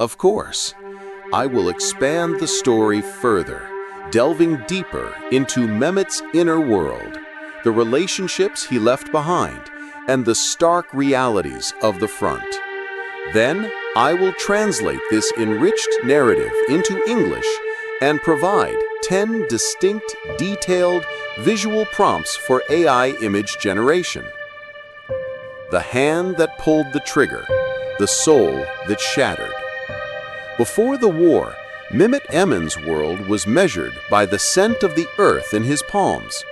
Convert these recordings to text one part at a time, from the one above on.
Of course, I will expand the story further, delving deeper into Mehmet's inner world, the relationships he left behind, and the stark realities of the front. Then, I will translate this enriched narrative into English and provide 10 distinct, detailed, visual prompts for AI image generation. The hand that pulled the trigger, the soul that shattered. Before the war, Mehmet Emin's world was measured by the scent of the earth in his palms.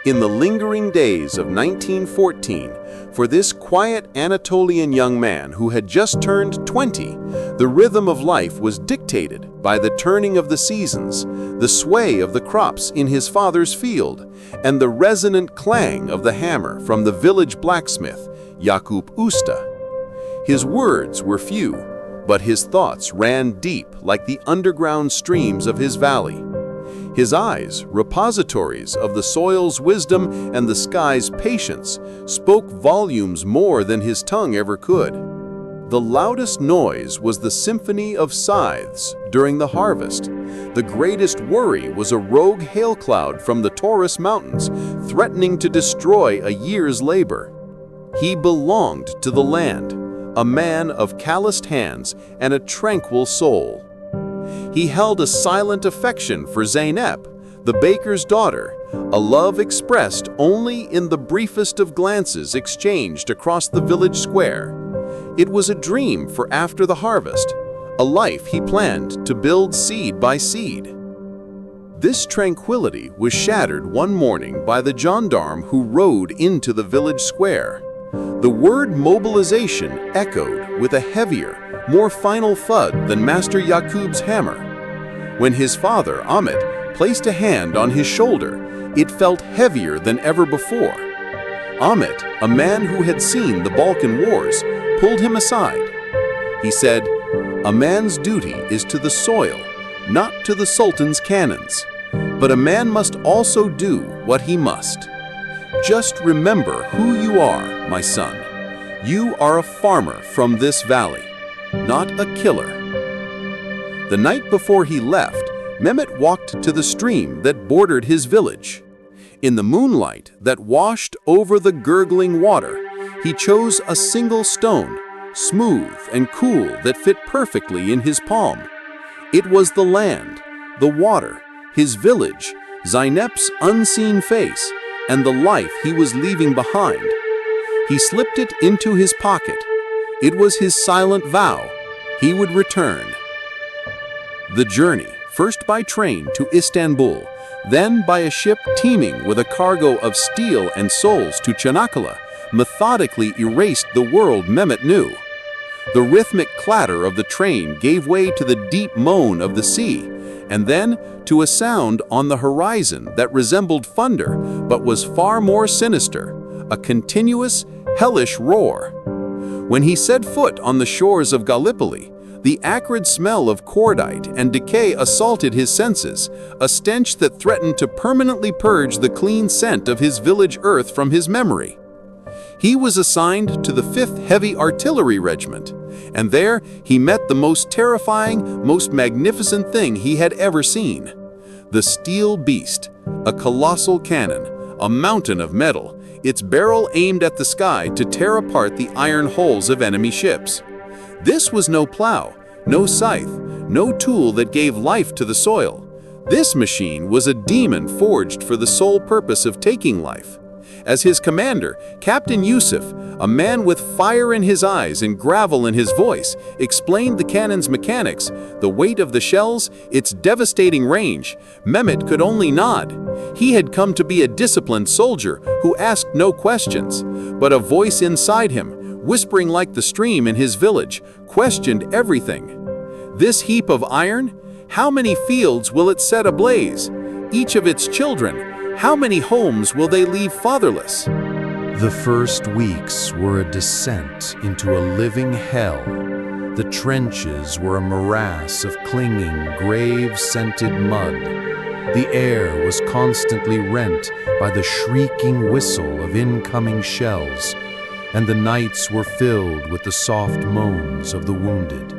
In the lingering days of 1914, for this quiet Anatolian young man who had just turned 20, the rhythm of life was dictated by the turning of the seasons, the sway of the crops in his father's field, and the resonant clang of the hammer from the village blacksmith, Jakub Usta. His words were few, but his thoughts ran deep like the underground streams of his valley. His eyes, repositories of the soil's wisdom and the sky's patience, spoke volumes more than his tongue ever could. The loudest noise was the symphony of scythes during the harvest. The greatest worry was a rogue hail cloud from the Taurus Mountains, threatening to destroy a year's labor. He belonged to the land, a man of calloused hands and a tranquil soul. He held a silent affection for Zeynep, the baker's daughter, a love expressed only in the briefest of glances exchanged across the village square. It was a dream for after the harvest, a life he planned to build seed by seed. This tranquility was shattered one morning by the gendarme who rode into the village square. The word mobilization echoed with a heavier, more final thud than Master Jakub's hammer. When his father, Ahmet, placed a hand on his shoulder, it felt heavier than ever before. Ahmet, a man who had seen the Balkan Wars, pulled him aside. He said, "A man's duty is to the soil, not to the Sultan's cannons. But a man must also do what he must. Just remember who you are, my son. You are a farmer from this valley, not a killer." The night before he left, Mehmet walked to the stream that bordered his village. In the moonlight that washed over the gurgling water, he chose a single stone, smooth and cool, that fit perfectly in his palm. It was the land, the water, his village, Zeynep's unseen face, and the life he was leaving behind. He slipped it into his pocket. It was his silent vow. He would return. The journey, first by train to Istanbul, then by a ship teeming with a cargo of steel and souls to Çanakkale, methodically erased the world Mehmet knew. The rhythmic clatter of the train gave way to the deep moan of the sea, and then to a sound on the horizon that resembled thunder but was far more sinister, a continuous, hellish roar. When he set foot on the shores of Gallipoli, the acrid smell of cordite and decay assaulted his senses, a stench that threatened to permanently purge the clean scent of his village earth from his memory. He was assigned to the 5th Heavy Artillery Regiment, and there he met the most terrifying, most magnificent thing he had ever seen. The steel beast, a colossal cannon, a mountain of metal, its barrel aimed at the sky to tear apart the iron hulls of enemy ships. This was no plow, no scythe, no tool that gave life to the soil. This machine was a demon forged for the sole purpose of taking life. As his commander, Captain Yusuf, a man with fire in his eyes and gravel in his voice, explained the cannon's mechanics, the weight of the shells, its devastating range, Mehmet could only nod. He had come to be a disciplined soldier who asked no questions, but a voice inside him, whispering like the stream in his village, questioned everything. This heap of iron? How many fields will it set ablaze? Each of its children? How many homes will they leave fatherless? The first weeks were a descent into a living hell. The trenches were a morass of clinging, grave-scented mud. The air was constantly rent by the shrieking whistle of incoming shells, and the nights were filled with the soft moans of the wounded.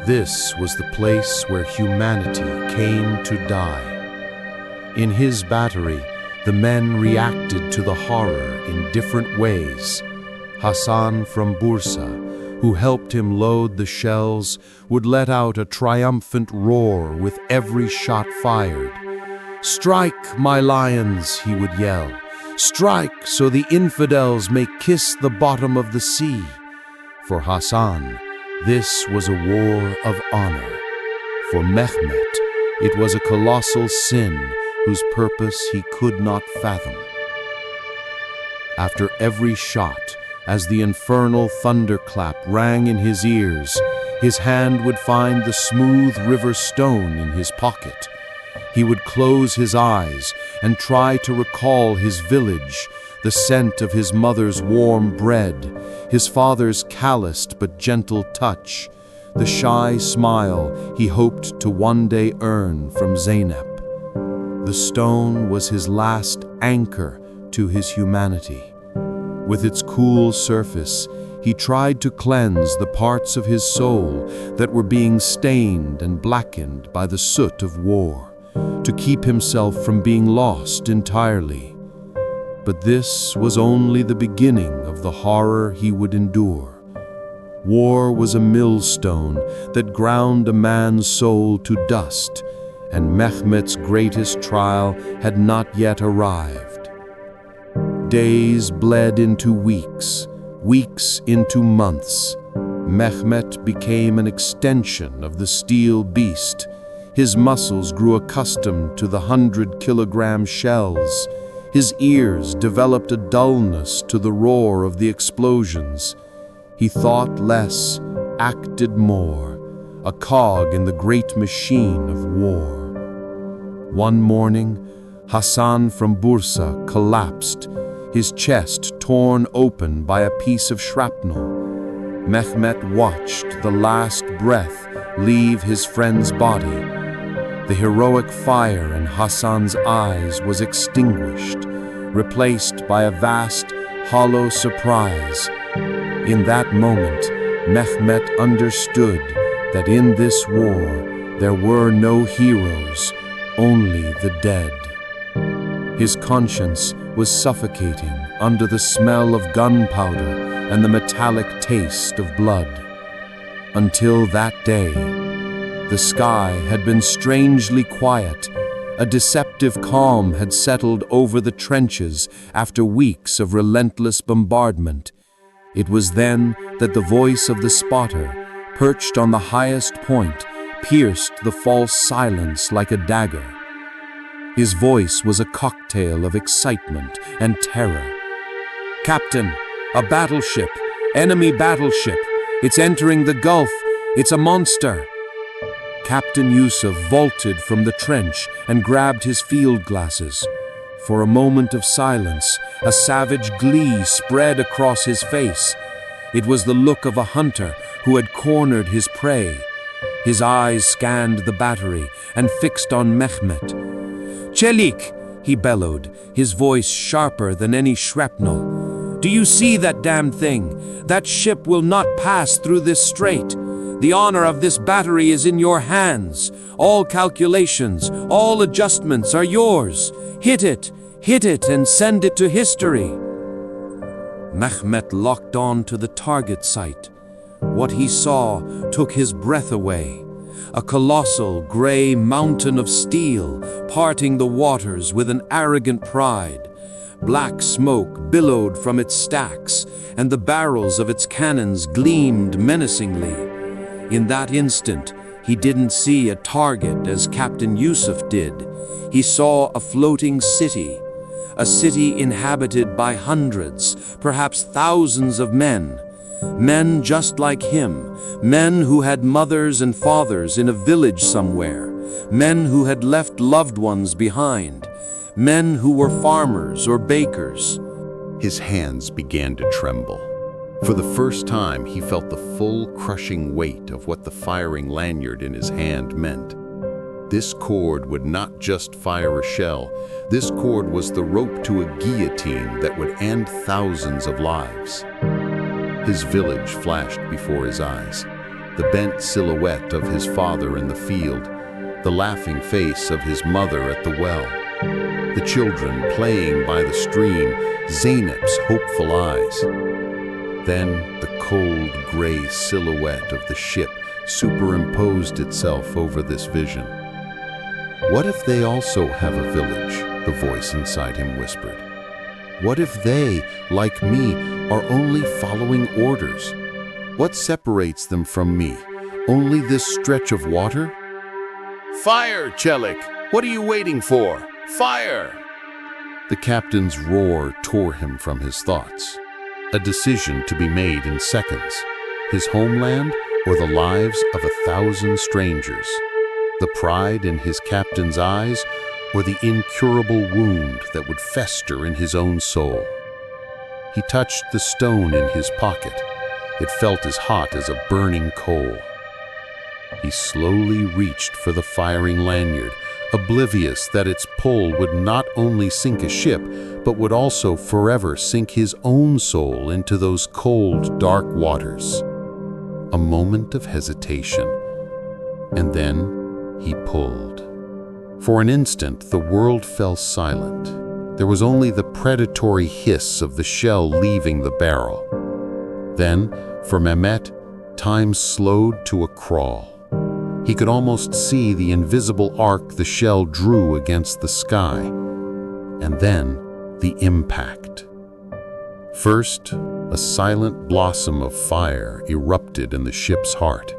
This was the place where humanity came to die. In his battery, the men reacted to the horror in different ways. Hassan from Bursa, who helped him load the shells, would let out a triumphant roar with every shot fired. "Strike, my lions," he would yell. "Strike so the infidels may kiss the bottom of the sea." For Hassan, this was a war of honor. For Mehmet, it was a colossal sin whose purpose he could not fathom. After every shot, as the infernal thunderclap rang in his ears, his hand would find the smooth river stone in his pocket. He would close his eyes and try to recall his village, the scent of his mother's warm bread, his father's calloused but gentle touch, the shy smile he hoped to one day earn from Zeynep. The stone was his last anchor to his humanity. With its cool surface, he tried to cleanse the parts of his soul that were being stained and blackened by the soot of war, to keep himself from being lost entirely. But this was only the beginning of the horror he would endure. War was a millstone that ground a man's soul to dust, and Mehmet's greatest trial had not yet arrived. Days bled into weeks, weeks into months. Mehmet became an extension of the steel beast. His muscles grew accustomed to the 100-kilogram shells. His ears developed a dullness to the roar of the explosions. He thought less, acted more, a cog in the great machine of war. One morning, Hassan from Bursa collapsed, his chest torn open by a piece of shrapnel. Mehmet watched the last breath leave his friend's body. The heroic fire in Hassan's eyes was extinguished, replaced by a vast, hollow surprise. In that moment, Mehmet understood that in this war there were no heroes, only the dead. His conscience was suffocating under the smell of gunpowder and the metallic taste of blood. Until that day, the sky had been strangely quiet. A deceptive calm had settled over the trenches after weeks of relentless bombardment. It was then that the voice of the spotter, perched on the highest point, pierced the false silence like a dagger. His voice was a cocktail of excitement and terror. "Captain, a battleship, enemy battleship. It's entering the Gulf. It's a monster." Captain Yusuf vaulted from the trench and grabbed his field glasses. For a moment of silence, a savage glee spread across his face. It was the look of a hunter who had cornered his prey. His eyes scanned the battery and fixed on Mehmet. "Çelik," he bellowed, his voice sharper than any shrapnel. "Do you see that damn thing? That ship will not pass through this strait. The honor of this battery is in your hands. All calculations, all adjustments are yours. Hit it, and send it to history." Mehmet locked on to the target site. What he saw took his breath away. A colossal gray mountain of steel parting the waters with an arrogant pride. Black smoke billowed from its stacks, and the barrels of its cannons gleamed menacingly. In that instant, he didn't see a target as Captain Yusuf did. He saw a floating city, a city inhabited by hundreds, perhaps thousands of men. Men just like him, men who had mothers and fathers in a village somewhere, men who had left loved ones behind, men who were farmers or bakers. His hands began to tremble. For the first time, he felt the full crushing weight of what the firing lanyard in his hand meant. This cord would not just fire a shell. This cord was the rope to a guillotine that would end thousands of lives. His village flashed before his eyes. the bent silhouette of his father in the field, the laughing face of his mother at the well, the children playing by the stream, Zeynep's hopeful eyes. Then the cold gray silhouette of the ship superimposed itself over this vision. What if they also have a village? The voice inside him whispered. What if they, like me, are only following orders? What separates them from me? Only this stretch of water? Fire, Çelik! What are you waiting for? Fire! The captain's roar tore him from his thoughts. A decision to be made in seconds. His homeland or the lives of 1,000 strangers. The pride in his captain's eyes or the incurable wound that would fester in his own soul. He touched the stone in his pocket. It felt as hot as a burning coal. He slowly reached for the firing lanyard, oblivious that its pull would not only sink a ship, but would also forever sink his own soul into those cold, dark waters. A moment of hesitation, and then he pulled. For an instant, the world fell silent. There was only the predatory hiss of the shell leaving the barrel. Then, for Mehmet, time slowed to a crawl. He could almost see the invisible arc the shell drew against the sky. And then, the impact. First, a silent blossom of fire erupted in the ship's heart.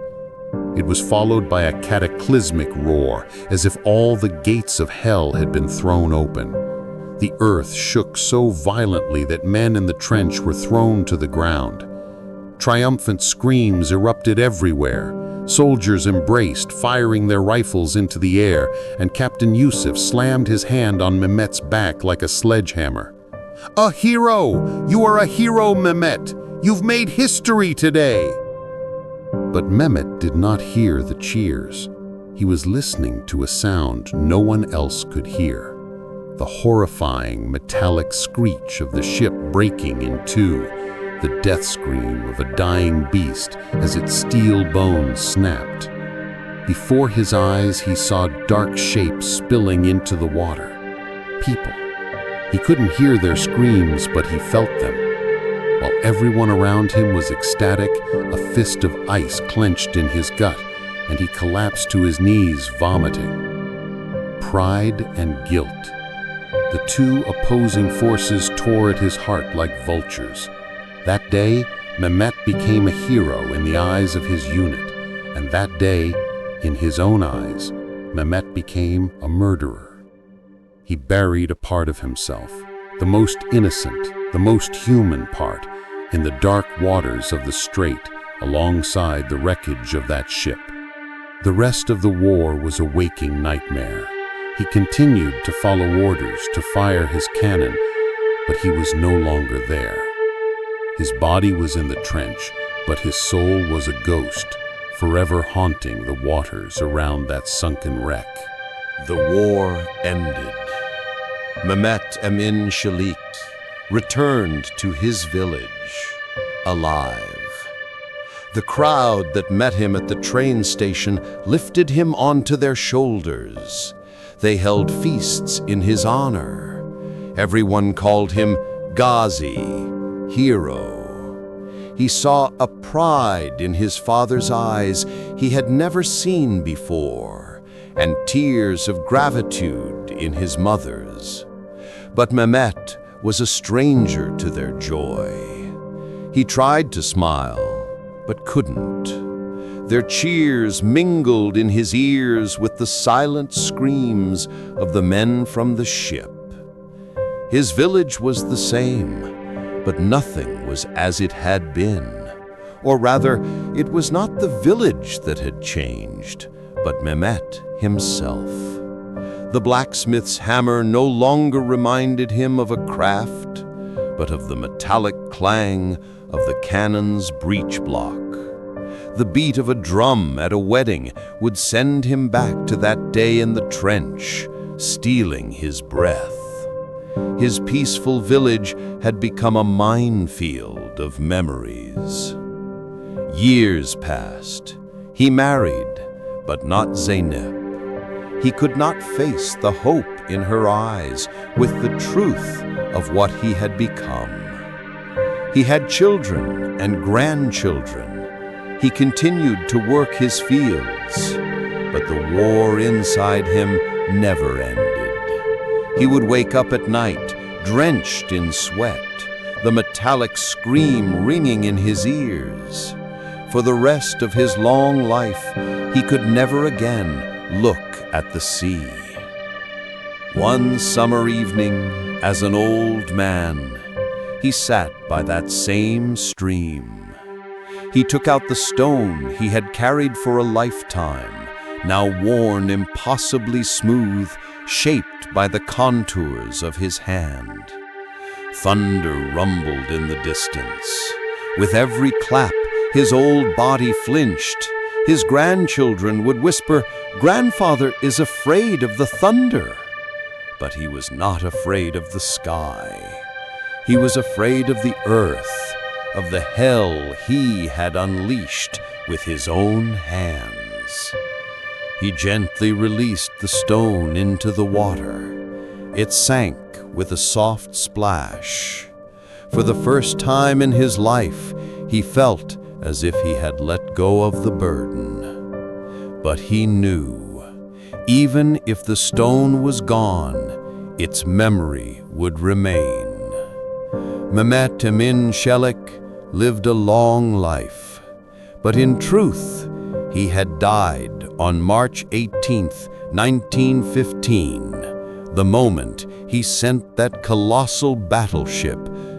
It was followed by a cataclysmic roar, as if all the gates of hell had been thrown open. The earth shook so violently that men in the trench were thrown to the ground. Triumphant screams erupted everywhere. Soldiers embraced, firing their rifles into the air, and Captain Yusuf slammed his hand on Mehmet's back like a sledgehammer. "A hero! You are a hero, Mehmet! You've made history today!" But Mehmet did not hear the cheers. He was listening to a sound no one else could hear. The horrifying metallic screech of the ship breaking in two, the death scream of a dying beast as its steel bones snapped. Before his eyes, he saw dark shapes spilling into the water. People. He couldn't hear their screams, but he felt them. While everyone around him was ecstatic, a fist of ice clenched in his gut, and he collapsed to his knees, vomiting. Pride and guilt. The two opposing forces tore at his heart like vultures. That day, Mehmet became a hero in the eyes of his unit, and that day, in his own eyes, Mehmet became a murderer. He buried a part of himself, the most innocent, the most human part, in the dark waters of the strait, alongside the wreckage of that ship. The rest of the war was a waking nightmare. He continued to follow orders to fire his cannon, but he was no longer there. His body was in the trench, but his soul was a ghost, forever haunting the waters around that sunken wreck. The war ended. Mehmet Emin Çelik returned to his village, alive. The crowd that met him at the train station lifted him onto their shoulders. They held feasts in his honor. Everyone called him Gazi, hero. He saw a pride in his father's eyes he had never seen before, and tears of gratitude in his mother's. But Mehmet was a stranger to their joy. He tried to smile, but couldn't. Their cheers mingled in his ears with the silent screams of the men from the ship. His village was the same, but nothing was as it had been. Or rather, it was not the village that had changed, but Mehmet himself. The blacksmith's hammer no longer reminded him of a craft, but of the metallic clang of the cannon's breech block. The beat of a drum at a wedding would send him back to that day in the trench, stealing his breath. His peaceful village had become a minefield of memories. Years passed. He married, but not Zeynep. He could not face the hope in her eyes with the truth of what he had become. He had children and grandchildren. He continued to work his fields, but the war inside him never ended. He would wake up at night, drenched in sweat, the metallic scream ringing in his ears. For the rest of his long life, he could never again look at the sea. One summer evening, as an old man, he sat by that same stream. He took out the stone he had carried for a lifetime, now worn impossibly smooth, shaped by the contours of his hand. Thunder rumbled in the distance. With every clap, his old body flinched. His grandchildren would whisper, "Grandfather is afraid of the thunder." But he was not afraid of the sky. He was afraid of the earth, of the hell he had unleashed with his own hands. He gently released the stone into the water. It sank with a soft splash. For the first time in his life, he felt as if he had let go of the burden. But he knew, even if the stone was gone, its memory would remain. Mehmet Emin Çelik lived a long life, but in truth, he had died on March 18th, 1915, the moment he sent that colossal battleship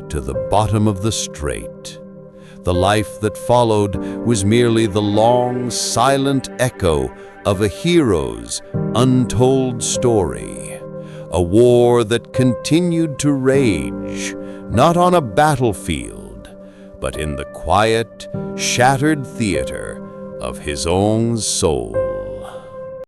to the bottom of the strait. The life that followed was merely the long, silent echo of a hero's untold story. A war that continued to rage, not on a battlefield, but in the quiet, shattered theater of his own soul.